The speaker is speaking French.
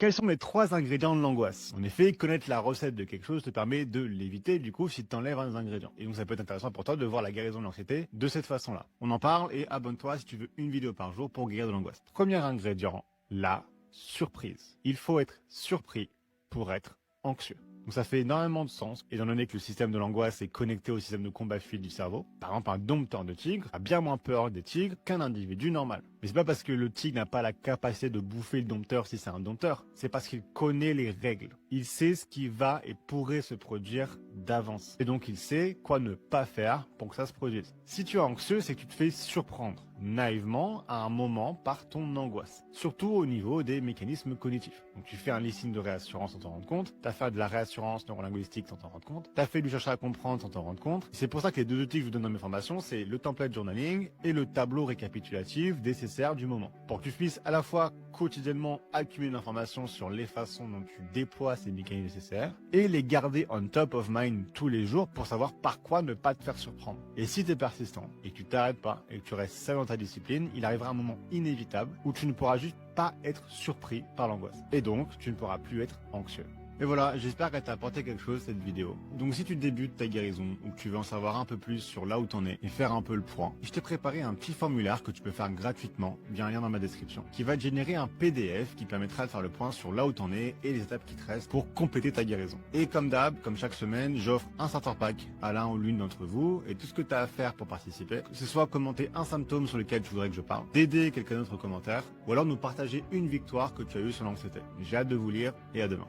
Quels sont les 3 ingrédients de l'angoisse? En effet, connaître la recette de quelque chose te permet de l'éviter, du coup, si tu enlèves un des ingrédients. Et donc, ça peut être intéressant pour toi de voir la guérison de l'anxiété de cette façon-là. On en parle et abonne-toi si tu veux une vidéo par jour pour guérir de l'angoisse. Premier ingrédient, la surprise. Il faut être surpris pour être anxieux. Donc ça fait énormément de sens, étant donné que le système de l'angoisse est connecté au système de combat-fuite du cerveau. Par exemple, un dompteur de tigre a bien moins peur des tigres qu'un individu normal. Mais c'est pas parce que le tigre n'a pas la capacité de bouffer le dompteur si c'est un dompteur, c'est parce qu'il connaît les règles. Il sait ce qui va et pourrait se produire d'avance. Et donc il sait quoi ne pas faire pour que ça se produise. Si tu es anxieux, c'est que tu te fais surprendre naïvement à un moment par ton angoisse. Surtout au niveau des mécanismes cognitifs. Donc tu fais un listing de réassurance sans t'en rendre compte, tu as fait de la réassurance neurolinguistique sans t'en rendre compte, tu as fait du chercher à comprendre sans t'en rendre compte. C'est pour ça que les 2 outils que je vous donne dans mes formations, c'est le template journaling et le tableau récapitulatif nécessaire du moment. Pour que tu puisses à la fois quotidiennement accumuler l'information sur les façons dont tu déploies ces mécanismes nécessaires et les garder on top of mind tous les jours pour savoir par quoi ne pas te faire surprendre. Et si tu es persistant et que tu t'arrêtes pas et que tu restes seul dans ta discipline, il arrivera un moment inévitable où tu ne pourras juste pas être surpris par l'angoisse. Et donc, tu ne pourras plus être anxieux. Et voilà, j'espère qu'elle t'a apporté quelque chose cette vidéo. Donc si tu débutes ta guérison ou que tu veux en savoir un peu plus sur là où t'en es et faire un peu le point, je t'ai préparé un petit formulaire que tu peux faire gratuitement via un lien dans ma description qui va te générer un PDF qui permettra de faire le point sur là où t'en es et les étapes qui te restent pour compléter ta guérison. Et comme d'hab, comme chaque semaine, j'offre un starter pack à l'un ou l'une d'entre vous et tout ce que tu as à faire pour participer, que ce soit commenter un symptôme sur lequel tu voudrais que je parle, d'aider quelqu'un d'autre au commentaire ou alors nous partager une victoire que tu as eue sur l'anxiété. J'ai hâte de vous lire et à demain.